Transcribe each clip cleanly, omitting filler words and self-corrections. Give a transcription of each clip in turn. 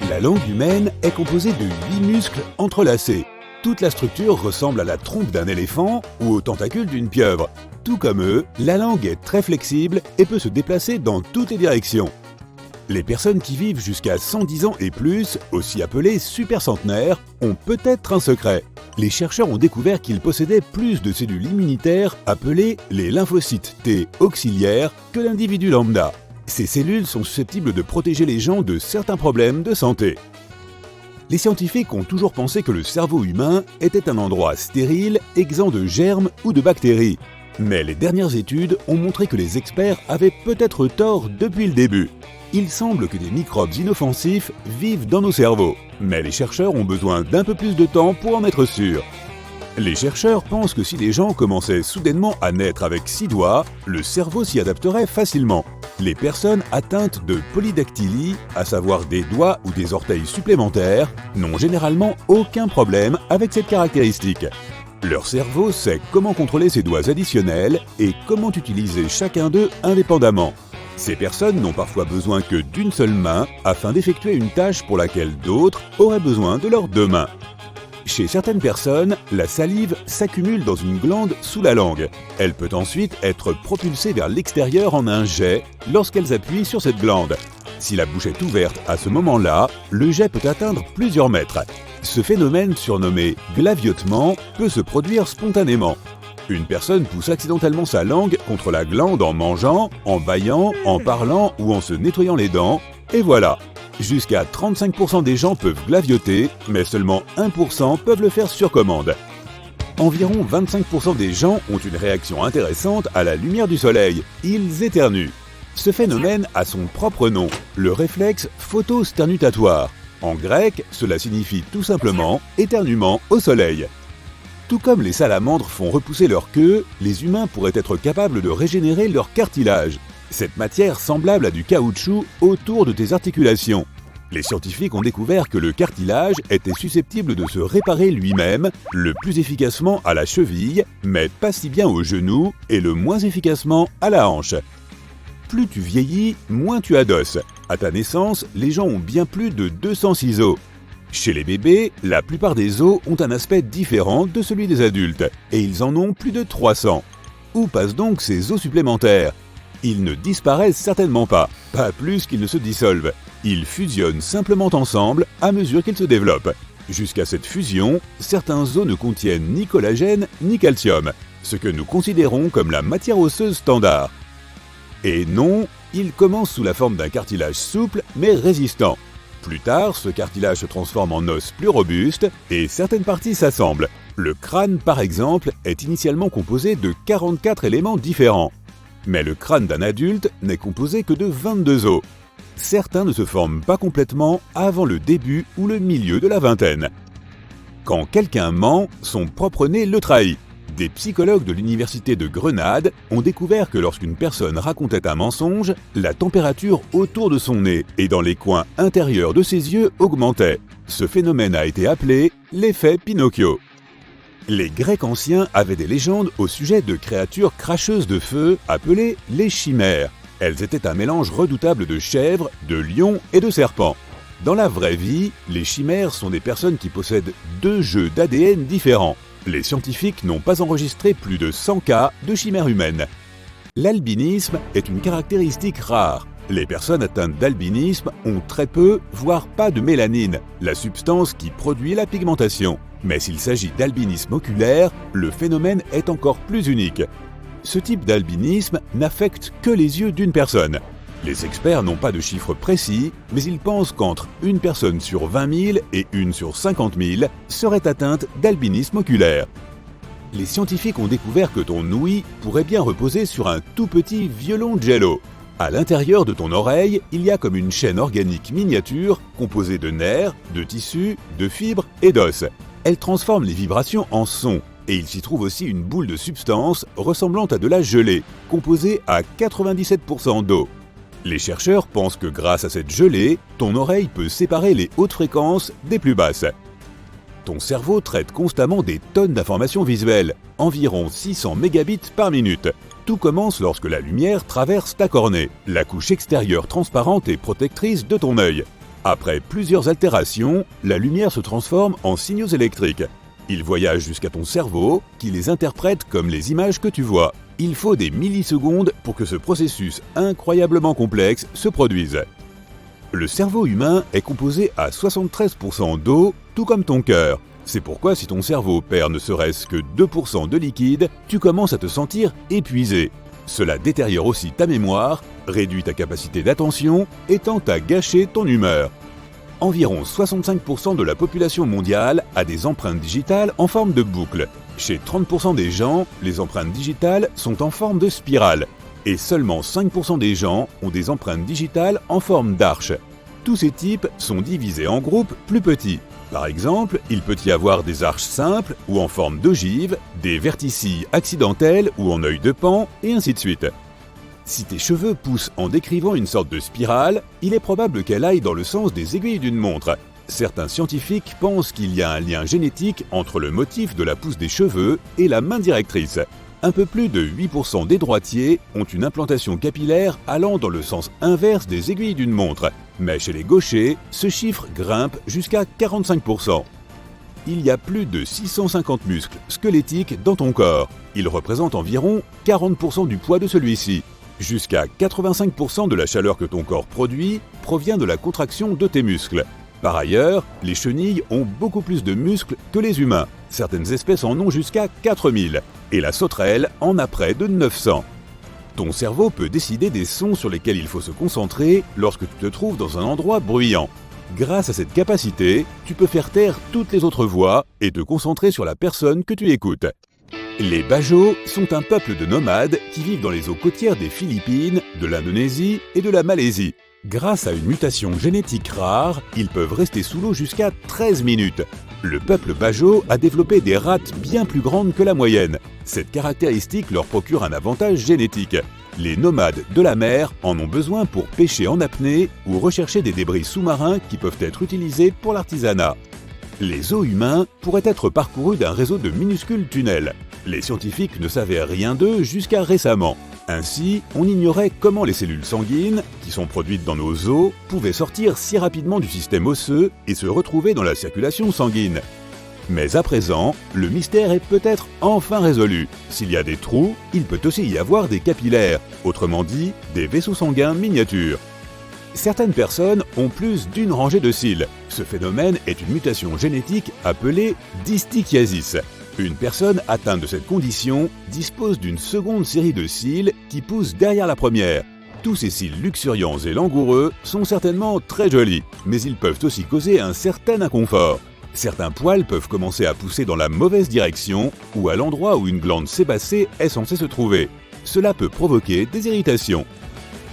La langue humaine est composée de 8 muscles entrelacés. Toute la structure ressemble à la trompe d'un éléphant ou aux tentacules d'une pieuvre. Tout comme eux, la langue est très flexible et peut se déplacer dans toutes les directions. Les personnes qui vivent jusqu'à 110 ans et plus, aussi appelées supercentenaires, ont peut-être un secret. Les chercheurs ont découvert qu'ils possédaient plus de cellules immunitaires appelées les lymphocytes T auxiliaires que l'individu lambda. Ces cellules sont susceptibles de protéger les gens de certains problèmes de santé. Les scientifiques ont toujours pensé que le cerveau humain était un endroit stérile, exempt de germes ou de bactéries. Mais les dernières études ont montré que les experts avaient peut-être tort depuis le début. Il semble que des microbes inoffensifs vivent dans nos cerveaux, mais les chercheurs ont besoin d'un peu plus de temps pour en être sûrs. Les chercheurs pensent que si les gens commençaient soudainement à naître avec 6 doigts, le cerveau s'y adapterait facilement. Les personnes atteintes de polydactylie, à savoir des doigts ou des orteils supplémentaires, n'ont généralement aucun problème avec cette caractéristique. Leur cerveau sait comment contrôler ces doigts additionnels et comment utiliser chacun d'eux indépendamment. Ces personnes n'ont parfois besoin que d'une seule main afin d'effectuer une tâche pour laquelle d'autres auraient besoin de leurs 2 mains. Chez certaines personnes, la salive s'accumule dans une glande sous la langue. Elle peut ensuite être propulsée vers l'extérieur en un jet lorsqu'elles appuient sur cette glande. Si la bouche est ouverte à ce moment-là, le jet peut atteindre plusieurs mètres. Ce phénomène, surnommé glaviotement, peut se produire spontanément. Une personne pousse accidentellement sa langue contre la glande en mangeant, en bâillant, en parlant ou en se nettoyant les dents, et voilà. Jusqu'à 35% des gens peuvent glavioter, mais seulement 1% peuvent le faire sur commande. Environ 25% des gens ont une réaction intéressante à la lumière du soleil. Ils éternuent. Ce phénomène a son propre nom, le réflexe photosternutatoire. En grec, cela signifie tout simplement éternuement au soleil. Tout comme les salamandres font repousser leur queue, les humains pourraient être capables de régénérer leur cartilage. Cette matière semblable à du caoutchouc autour de tes articulations. Les scientifiques ont découvert que le cartilage était susceptible de se réparer lui-même, le plus efficacement à la cheville, mais pas si bien au genou et le moins efficacement à la hanche. Plus tu vieillis, moins tu as d'os. À ta naissance, les gens ont bien plus de 206 os. Chez les bébés, la plupart des os ont un aspect différent de celui des adultes, et ils en ont plus de 300. Où passent donc ces os supplémentaires ? Ils ne disparaissent certainement pas plus qu'ils ne se dissolvent. Ils fusionnent simplement ensemble à mesure qu'ils se développent. Jusqu'à cette fusion, certains os ne contiennent ni collagène ni calcium, ce que nous considérons comme la matière osseuse standard. Et non, ils commencent sous la forme d'un cartilage souple mais résistant. Plus tard, ce cartilage se transforme en os plus robuste et certaines parties s'assemblent. Le crâne, par exemple, est initialement composé de 44 éléments différents. Mais le crâne d'un adulte n'est composé que de 22 os. Certains ne se forment pas complètement avant le début ou le milieu de la vingtaine. Quand quelqu'un ment, son propre nez le trahit. Des psychologues de l'université de Grenade ont découvert que lorsqu'une personne racontait un mensonge, la température autour de son nez et dans les coins intérieurs de ses yeux augmentait. Ce phénomène a été appelé l'effet Pinocchio. Les Grecs anciens avaient des légendes au sujet de créatures cracheuses de feu appelées les chimères. Elles étaient un mélange redoutable de chèvres, de lions et de serpents. Dans la vraie vie, les chimères sont des personnes qui possèdent 2 jeux d'ADN différents. Les scientifiques n'ont pas enregistré plus de 100 cas de chimères humaines. L'albinisme est une caractéristique rare. Les personnes atteintes d'albinisme ont très peu, voire pas de mélanine, la substance qui produit la pigmentation. Mais s'il s'agit d'albinisme oculaire, le phénomène est encore plus unique. Ce type d'albinisme n'affecte que les yeux d'une personne. Les experts n'ont pas de chiffres précis, mais ils pensent qu'entre une personne sur 20 000 et une sur 50 000 serait atteinte d'albinisme oculaire. Les scientifiques ont découvert que ton ouïe pourrait bien reposer sur un tout petit violon cello. À l'intérieur de ton oreille, il y a comme une chaîne organique miniature composée de nerfs, de tissus, de fibres et d'os. Elle transforme les vibrations en sons, et il s'y trouve aussi une boule de substance ressemblant à de la gelée, composée à 97% d'eau. Les chercheurs pensent que grâce à cette gelée, ton oreille peut séparer les hautes fréquences des plus basses. Ton cerveau traite constamment des tonnes d'informations visuelles, environ 600 mégabits par minute. Tout commence lorsque la lumière traverse ta cornée, la couche extérieure transparente et protectrice de ton œil. Après plusieurs altérations, la lumière se transforme en signaux électriques. Ils voyagent jusqu'à ton cerveau, qui les interprète comme les images que tu vois. Il faut des millisecondes pour que ce processus incroyablement complexe se produise. Le cerveau humain est composé à 73% d'eau, tout comme ton cœur. C'est pourquoi si ton cerveau perd ne serait-ce que 2% de liquide, tu commences à te sentir épuisé. Cela détériore aussi ta mémoire, réduit ta capacité d'attention et tend à gâcher ton humeur. Environ 65% de la population mondiale a des empreintes digitales en forme de boucle. Chez 30% des gens, les empreintes digitales sont en forme de spirale. Et seulement 5% des gens ont des empreintes digitales en forme d'arche. Tous ces types sont divisés en groupes plus petits. Par exemple, il peut y avoir des arches simples ou en forme d'ogive, des verticilles accidentelles ou en œil de Pan, et ainsi de suite. Si tes cheveux poussent en décrivant une sorte de spirale, il est probable qu'elle aille dans le sens des aiguilles d'une montre. Certains scientifiques pensent qu'il y a un lien génétique entre le motif de la pousse des cheveux et la main directrice. Un peu plus de 8% des droitiers ont une implantation capillaire allant dans le sens inverse des aiguilles d'une montre, mais chez les gauchers, ce chiffre grimpe jusqu'à 45%. Il y a plus de 650 muscles squelettiques dans ton corps. Ils représentent environ 40% du poids de celui-ci. Jusqu'à 85% de la chaleur que ton corps produit provient de la contraction de tes muscles. Par ailleurs, les chenilles ont beaucoup plus de muscles que les humains. Certaines espèces en ont jusqu'à 4000, et la sauterelle en a près de 900. Ton cerveau peut décider des sons sur lesquels il faut se concentrer lorsque tu te trouves dans un endroit bruyant. Grâce à cette capacité, tu peux faire taire toutes les autres voix et te concentrer sur la personne que tu écoutes. Les Bajau sont un peuple de nomades qui vivent dans les eaux côtières des Philippines, de l'Indonésie et de la Malaisie. Grâce à une mutation génétique rare, ils peuvent rester sous l'eau jusqu'à 13 minutes. Le peuple Bajau a développé des râtes bien plus grandes que la moyenne. Cette caractéristique leur procure un avantage génétique. Les nomades de la mer en ont besoin pour pêcher en apnée ou rechercher des débris sous-marins qui peuvent être utilisés pour l'artisanat. Les os humains pourraient être parcourus d'un réseau de minuscules tunnels. Les scientifiques ne savaient rien d'eux jusqu'à récemment. Ainsi, on ignorait comment les cellules sanguines, qui sont produites dans nos os, pouvaient sortir si rapidement du système osseux et se retrouver dans la circulation sanguine. Mais à présent, le mystère est peut-être enfin résolu. S'il y a des trous, il peut aussi y avoir des capillaires, autrement dit, des vaisseaux sanguins miniatures. Certaines personnes ont plus d'une rangée de cils. Ce phénomène est une mutation génétique appelée distichiasis. Une personne atteinte de cette condition dispose d'une seconde série de cils qui poussent derrière la première. Tous ces cils luxuriants et langoureux sont certainement très jolis, mais ils peuvent aussi causer un certain inconfort. Certains poils peuvent commencer à pousser dans la mauvaise direction ou à l'endroit où une glande sébacée est censée se trouver. Cela peut provoquer des irritations.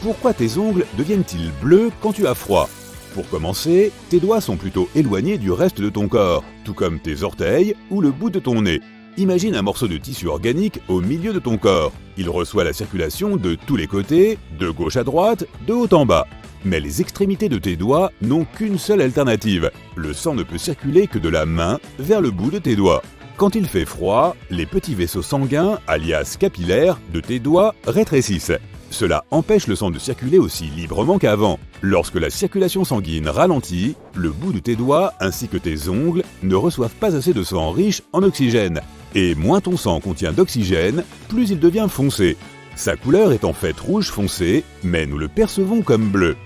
Pourquoi tes ongles deviennent-ils bleus quand tu as froid ? Pour commencer, tes doigts sont plutôt éloignés du reste de ton corps, tout comme tes orteils ou le bout de ton nez. Imagine un morceau de tissu organique au milieu de ton corps. Il reçoit la circulation de tous les côtés, de gauche à droite, de haut en bas. Mais les extrémités de tes doigts n'ont qu'une seule alternative. Le sang ne peut circuler que de la main vers le bout de tes doigts. Quand il fait froid, les petits vaisseaux sanguins, alias capillaires, de tes doigts rétrécissent. Cela empêche le sang de circuler aussi librement qu'avant. Lorsque la circulation sanguine ralentit, le bout de tes doigts ainsi que tes ongles ne reçoivent pas assez de sang riche en oxygène. Et moins ton sang contient d'oxygène, plus il devient foncé. Sa couleur est en fait rouge foncé, mais nous le percevons comme bleu.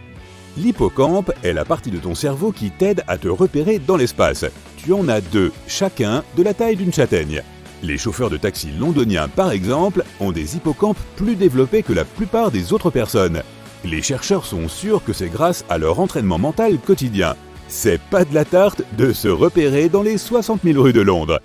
L'hippocampe est la partie de ton cerveau qui t'aide à te repérer dans l'espace. Tu en as deux, chacun de la taille d'une châtaigne. Les chauffeurs de taxi londoniens, par exemple, ont des hippocampes plus développés que la plupart des autres personnes. Les chercheurs sont sûrs que c'est grâce à leur entraînement mental quotidien. C'est pas de la tarte de se repérer dans les 60 000 rues de Londres.